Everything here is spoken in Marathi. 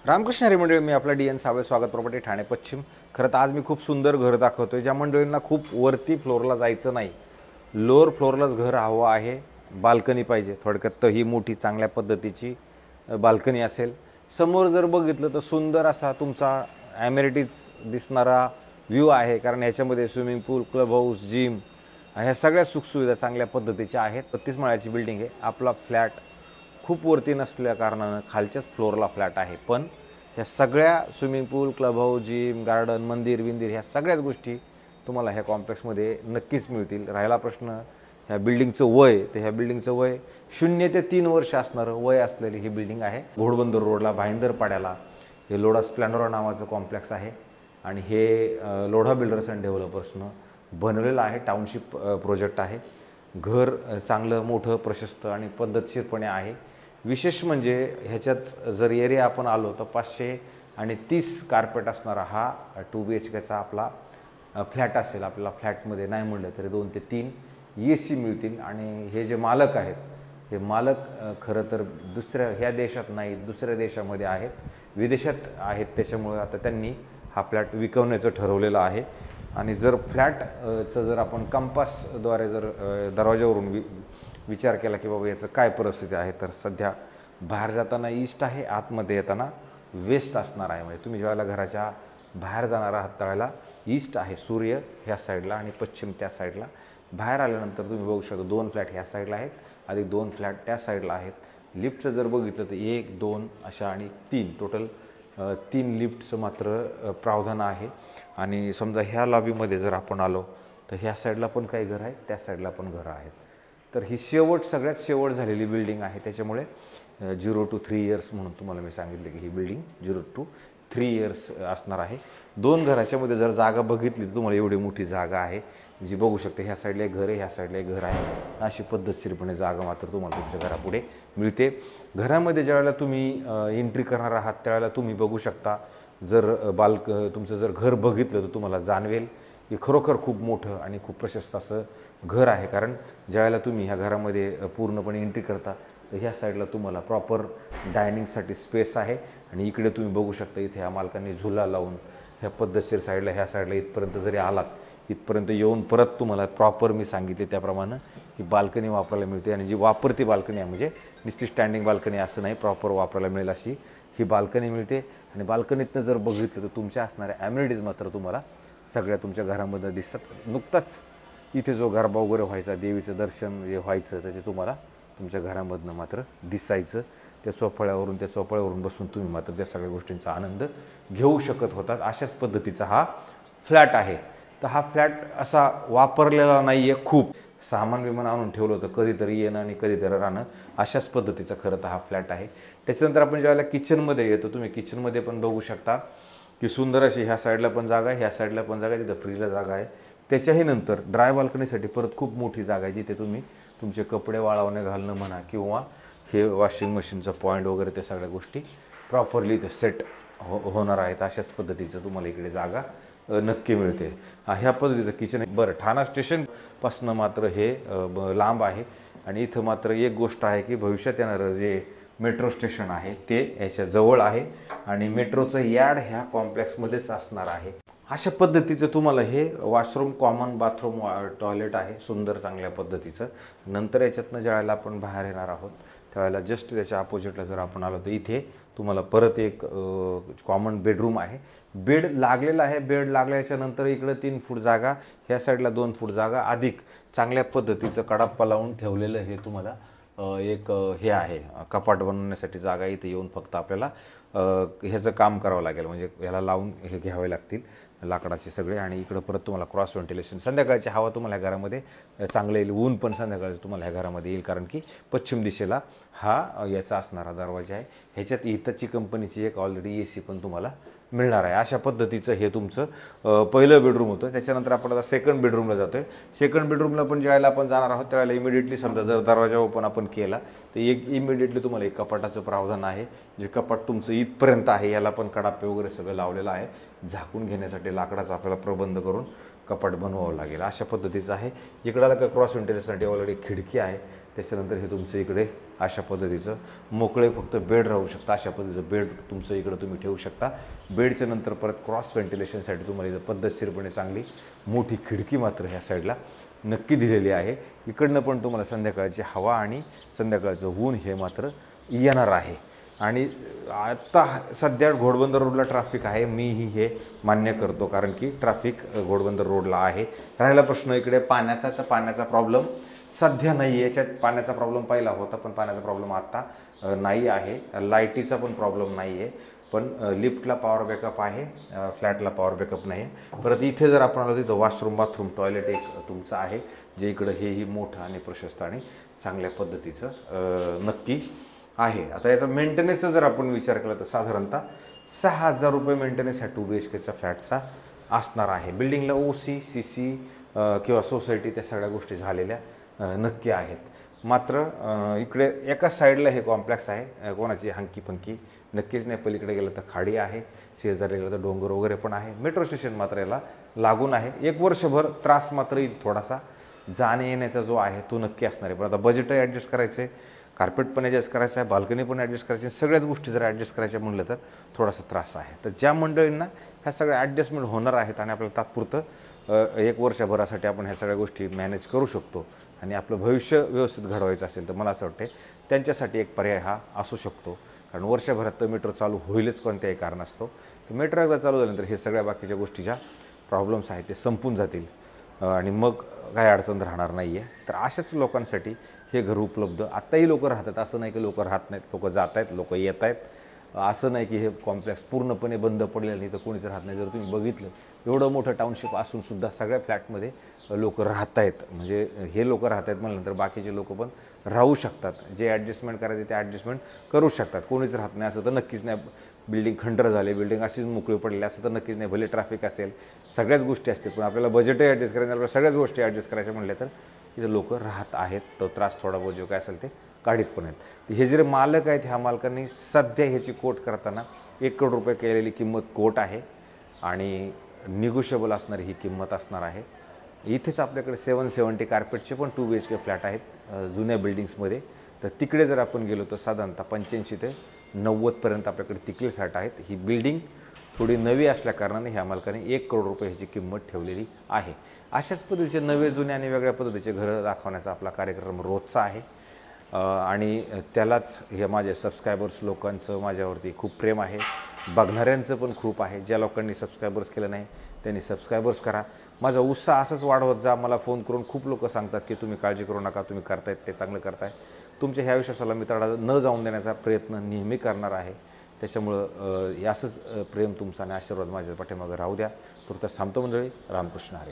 रामकृष्ण हरी मंडळी, मी आपला DN सावळे, स्वागत प्रॉपर्टी ठाणे पश्चिम। खरं तर आज मी खूप सुंदर घर दाखवतोय। ज्या मंडळींना खूप वरती फ्लोअरला जायचं नाही, लोअर फ्लोअरलाच घर हवं आहे, बाल्कनी पाहिजे, थोडक्यात तर ही मोठी चांगल्या पद्धतीची बाल्कनी असेल। समोर जर बघितलं तर सुंदर असा तुमचा ॲमेनिटीज दिसणारा व्ह्यू आहे, कारण याच्यामध्ये स्विमिंग पूल, क्लब हाऊस, जिम ह्या सगळ्या सुखसुविधा चांगल्या पद्धतीच्या आहेत। 32 माळ्याची बिल्डिंग आहे। आपला फ्लॅट खूप वरती नसल्या कारणानं खालच्याच फ्लोअरला फ्लॅट आहे, पण ह्या सगळ्या स्विमिंग पूल, क्लब हाऊस, जिम, गार्डन, मंदिर ह्या सगळ्याच गोष्टी तुम्हाला ह्या कॉम्प्लेक्समध्ये नक्कीच मिळतील। राहिला प्रश्न ह्या बिल्डिंगचं वय, तर ह्या बिल्डिंगचं वय 0 ते 3 वर्ष असणारं वय असलेली ही बिल्डिंग आहे। घोडबंदर रोडला भाईंदरपाड्याला हे लोढा स्प्लेंडोरा नावाचं कॉम्प्लेक्स आहे आणि हे लोढा बिल्डर्स अँड डेव्हलपर्सनं बनवलेलं आहे। टाउनशिप प्रोजेक्ट आहे। घर चांगलं मोठं, प्रशस्त आणि पद्धतशीरपणे आहे। विशेष म्हणजे ह्याच्यात जर एरिया आपण आलो तर 530 कार्पेट असणारा हा 2 BHKचा आपला फ्लॅट असेल। आपल्याला फ्लॅटमध्ये नाही म्हणलं तरी 2 ते 3 AC मिळतील आणि हे जे मालक आहेत, हे मालक खरं तर ह्या देशात नाही, दुसऱ्या देशामध्ये आहेत, विदेशात आहेत। त्याच्यामुळे आता त्यांनी हा फ्लॅट विकवण्याचं ठरवलेलं आहे। आणि जर फ्लॅटचं जर आपण कंपासद्वारे जर दरवाजावरून विचार केला की बाबा याचं काय परिस्थिती आहे, तर सध्या बाहेर जाताना ईस्ट आहे, आतमध्ये येताना वेस्ट असणार आहे। म्हणजे तुम्ही ज्यावेळेला घराच्या बाहेर जाणार आहात त्यावेळेला ईस्ट आहे, सूर्य ह्या साईडला आणि पश्चिम त्या साईडला। बाहेर आल्यानंतर तुम्ही बघू शकता 2 फ्लॅट ह्या साईडला आहेत, अधिक 2 फ्लॅट त्या साईडला आहेत। लिफ्टचं जर बघितलं तर 1, 2 अशा आणि 3 टोटल 3 लिफ्टचं मात्र प्रावधान आहे। आणि समजा ह्या लॉबीमध्ये जर आपण आलो तर ह्या साईडला पण काही घर आहेत, त्या साईडला पण घरं आहेत। तर ही सगळ्यात शेवट झालेली बिल्डिंग आहे। त्याच्यामुळे 0 to 3 इयर्स म्हणून तुम्हाला मी सांगितलं की ही बिल्डिंग 0 to 3 इयर्स असणार आहे। 2 घराच्यामध्ये जर जागा बघितली तर तुम्हाला एवढी मोठी जागा आहे, जी बघू शकते। ह्या साईडला एक घर आहे, ह्या साईडला एक घर आहे। अशी पद्धतशीरपणे जागा मात्र तुम्हाला तुमच्या घरापुढे मिळते। घरामध्ये ज्यावेळेला तुम्ही एंट्री करणार आहात त्यावेळेला तुम्ही बघू शकता, जर तुमचं जर घर बघितलं तर तुम्हाला जाणवेल की खरोखर खूप मोठं आणि खूप प्रशस्त असं घर आहे। कारण ज्यावेळेला तुम्ही ह्या घरामध्ये पूर्णपणे एंट्री करता तर ह्या साईडला तुम्हाला प्रॉपर डायनिंगसाठी स्पेस आहे आणि इकडे तुम्ही बघू शकता इथे ह्या मालकांनी झुला लावून ह्या पद्धतशीर साईडला ह्या साईडला इथपर्यंत जरी आलात, इथपर्यंत येऊन परत तुम्हाला प्रॉपर मी सांगितले त्याप्रमाणे ही बाल्कनी वापरायला मिळते। आणि जी वापरती बाल्कनी आहे, म्हणजे नुसती स्टँडिंग बाल्कनी असं नाही, प्रॉपर वापरायला मिळेल अशी ही बाल्कनी मिळते। आणि बाल्कनीतनं जर बघितलं तर तुमच्या असणाऱ्या ॲम्युनिटीज मात्र तुम्हाला सगळ्या तुमच्या घरामध्ये दिसतात। नुकताच इथे जो गरबा वगैरे व्हायचा, देवीचं दर्शन जे व्हायचं, तर ते तुम्हाला तुमच्या घरामधनं मात्र दिसायचं। त्या चोफळ्यावरून बसून तुम्ही मात्र त्या सगळ्या गोष्टींचा आनंद घेऊ शकत होतात। अशाच पद्धतीचा हा फ्लॅट आहे। तर हा फ्लॅट असा वापरलेला नाही आहे, खूप सामान विमान आणून ठेवलं होतं, कधीतरी येणं आणि कधीतरी राहणं, अशाच पद्धतीचा खरं तर हा फ्लॅट आहे। त्याच्यानंतर आपण ज्यावेळेला किचनमध्ये येतो, तुम्ही किचनमध्ये पण बघू शकता की सुंदर अशी ह्या साईडला पण जागा आहे, ह्या साईडला पण जागा आहे, तिथं फ्रीजला जागा आहे। त्याच्याही नंतर ड्राय बाल्कनीसाठी परत खूप मोठी जागा आहे, जिथे तुम्ही तुमचे कपडे वाळवणे घालणं म्हणा किंवा हे वॉशिंग मशीनचं पॉईंट वगैरे त्या सगळ्या गोष्टी प्रॉपरली ते सेट होणार आहेत। अशाच पद्धतीचं तुम्हाला इकडे जागा नक्की मिळते। ह्या पद्धतीचं किचन आहे। बरं, ठाणा स्टेशनपासून मात्र हे लांब आहे आणि इथं मात्र एक गोष्ट आहे की भविष्यात येणारं जे मेट्रो स्टेशन आहे ते याच्या जवळ आहे आणि मेट्रोचं यार्ड ह्या कॉम्प्लेक्समध्येच असणार आहे। अशा पद्धतीचं तुम्हाला हे वॉशरूम, कॉमन बाथरूम, टॉयलेट आहे, सुंदर चांगल्या पद्धतीचं। नंतर याच्यातनं ज्यावेळेला आपण बाहेर येणार आहोत त्यावेळेला जस्ट त्याच्या अपोजिटला जर आपण आलो तर इथे तुम्हाला परत एक कॉमन बेडरूम आहे। बेड लागलेला आहे। बेड लागल्याच्या नंतर इकडं 3 फूट जागा, ह्या साईडला 2 फूट जागा, अधिक चांगल्या पद्धतीचं कडाप्पा लावून ठेवलेलं हे तुम्हाला एक हे आहे, कपाट बनवण्यासाठी जागा। इथे येऊन फक्त आपल्याला ह्याचं काम करावं लागेल, म्हणजे ह्याला लावून हे घ्यावे लागतील लाकडाचे सगळे। आणि इकडं परत तुम्हाला क्रॉस व्हेंटिलेशन, संध्याकाळची हवा तुम्हाला ह्या घरामध्ये चांगलं येईल, ऊन पण संध्याकाळचं तुम्हाला ह्या घरामध्ये येईल, कारण की पश्चिम दिशेला हा याचा असणारा दरवाजा आहे। ह्याच्यात हिताची कंपनीची एक ऑलरेडी AC पण तुम्हाला मिळणार आहे। अशा पद्धतीचं हे तुमचं पहिलं बेडरूम होतं। त्याच्यानंतर आपण आता सेकंड बेडरूमला जातो आहे। सेकंड बेडरूमला पण ज्यावेळेला आपण जाणार आहोत त्यावेळेला इमिडिएटली समजा जर दरवाजा ओपन आपण केला तर इमिडिएटली तुम्हाला एक कपाटाचं प्रावधान आहे, जे कपाट तुमचं इथपर्यंत आहे, याला पण कडापे वगैरे सगळं लावलेलं आहे। झाकून घेण्यासाठी लाकडाचा आपल्याला प्रबंध करून कपाट बनवावं लागेल, अशा पद्धतीचं आहे। इकडं का क्रॉस व्हेंटिलेशनसाठी ऑलरेडी खिडकी आहे, त्याच्यानंतर हे तुमचं इकडे अशा पद्धतीचं मोकळे फक्त बेड राहू शकता, अशा पद्धतीचं बेड तुमचं इकडं तुम्ही ठेवू शकता. बेडच्या नंतर परत क्रॉस व्हेंटिलेशनसाठी तुम्हाला इथं पद्धतशीरपणे चांगली मोठी खिडकी मात्र ह्या साईडला नक्की दिलेली आहे. इकडनं पण तुम्हाला संध्याकाळची हवा आणि संध्याकाळचं ऊन हे मात्र येणार आहे. आणि आत्ता सध्या घोडबंदर रोडला ट्रॅफिक आहे, मीही हे मान्य करतो, कारण की ट्रॅफिक घोडबंदर रोडला आहे. राहिला प्रश्न इकडे पाण्याचा, तर पाण्याचा प्रॉब्लेम सध्या नाही आहे. याच्यात पाण्याचा प्रॉब्लेम पहिला होता, पण पाण्याचा प्रॉब्लेम आत्ता नाही आहे. लाईटीचा पण प्रॉब्लेम नाही आहे, पण लिफ्टला पॉवर बॅकअप आहे, फ्लॅटला पॉवर बॅकअप नाही आहे. परत इथे जर आपण आलो तिथं वॉशरूम बाथरूम टॉयलेट एक तुमचं आहे, जे इकडं हेही मोठं आणि प्रशस्त आणि चांगल्या पद्धतीचं नक्की आहे. आता याचा मेंटेनन्सचा जर आपण विचार केला तर साधारणतः 6,000 रुपये मेंटेनन्स ह्या 2 BHKचा फ्लॅटचा असणार आहे. बिल्डिंगला OC CC किंवा सोसायटी त्या सगळ्या गोष्टी झालेल्या नक्की आहेत. मात्र इकडे एका साईडला हे कॉम्प्लेक्स आहे, कोणाची हंकी पंकी नक्कीच नाही. पलीकडे गेलं तर खाडी आहे, शेजारी गेलं तर डोंगर वगैरे पण आहे. मेट्रो स्टेशन मात्र याला लागून आहे. 1 वर्षभर त्रास मात्र येईल थोडासा, जाणे येण्याचा जो आहे तो नक्की असणार आहे. पण आता बजेटही ॲडजस्ट करायचं आहे, कार्पेट पण ॲडजस्ट करायचं आहे, बाल्कनी पण ॲडजस्ट करायची आहे. सगळ्याच गोष्टी जर ॲडजस्ट करायच्या म्हणलं तर थोडासा त्रास आहे. तर ज्या मंडळींना ह्या सगळ्या ॲडजस्टमेंट होणार आहेत आणि आपल्याला तात्पुरतं 1 वर्षभरासाठी आपण ह्या सगळ्या गोष्टी मॅनेज करू शकतो आणि आपलं भविष्य व्यवस्थित घडवायचं असेल तर मला असं वाटते त्यांच्यासाठी एक पर्याय हा असू शकतो. कारण वर्षभरात तर मेट्रो चालू होईलच कोणत्याही कारणास्तव. तर मेट्रो एकदा चालू झाल्यानंतर हे सगळ्या बाकीच्या गोष्टीच्या प्रॉब्लेम्स आहेत ते संपून जातील आणि मग काही अडचण राहणार नाही आहे. तर अशाच लोकांसाठी हे घर उपलब्ध. आत्ताही लोक राहतात, असं नाही की लोक राहत नाहीत, लोक जात आहेत, लोक येत आहेत. असं नाही की हे कॉम्प्लेक्स पूर्णपणे बंद पडलेलं नाही तर कोणीच राहत नाही. जर तुम्ही बघितलं एवढं मोठं टाउनशिप असूनसुद्धा सगळ्या फ्लॅटमध्ये लोक राहत आहेत. म्हणजे हे लोक राहत आहेत म्हणल्यानंतर बाकीचे लोक पण राहू शकतात. जे ॲडजस्टमेंट करायचे ते ॲडजस्टमेंट करू शकतात. कोणीच राहत नाही असं तर नक्कीच नाही. बिल्डिंग खंडर झाले, बिल्डिंग अशीच मोकळी पडली असं तर नक्कीच नाही. भले ट्रॅफिक असेल, सगळ्याच गोष्टी असतील, पण आपल्याला बजेटही ॲडजस्ट करायचं, आपल्याला सगळ्याच गोष्टी ॲडजस्ट करायच्या म्हटल्या तर इथं लोक राहत आहेत. तो त्रास थोडा बहुत जो काय असेल ते काढीत पण आहेत. हे जे मालक आहेत ह्या मालकांनी सध्या ह्याची कोट करताना 1 करोड रुपये केलेली किंमत कोट आहे आणि निगोशिएबल असणारी ही किंमत असणार आहे. इथेच आपल्याकडे 770 कार्पेटचे पण 2 BHK फ्लॅट आहेत जुन्या बिल्डिंग्समध्ये. तर तिकडे जर आपण गेलो तर साधारणतः 85 ते 90पर्यंत आपल्याकडे तिकडे फ्लॅट आहेत. ही बिल्डिंग थोडी नवी असल्या कारणाने ह्या मालकाने 1 करोड रुपये ह्याची किंमत ठेवलेली आहे. अशाच पद्धतीचे नवे जुने आणि वेगळ्या पद्धतीचे घरं दाखवण्याचा आपला कार्यक्रम रोजचा आहे आणि त्यालाच हे माझे सबस्क्रायबर्स लोकांचं माझ्यावरती खूप प्रेम आहे, बघणाऱ्यांचं पण खूप आहे. ज्या लोकांनी सबस्क्रायबर्स केलं नाही त्यांनी सबस्क्रायबर्स करा. माझा उत्साह असंच वाढवत जा. मला फोन करून खूप लोक सांगतात की तुम्ही काळजी करू नका, तुम्ही करतायत ते चांगलं करताय. तुमच्या ह्या विश्वासाला मी तडा न जाऊन देण्याचा प्रयत्न नेहमी करणार आहे. त्याच्यामुळं असंच प्रेम तुमचा आणि आशीर्वाद माझ्या पाठीमागं राहू द्या. तुर्तास थांबतो मंडळी. रामकृष्ण हरी.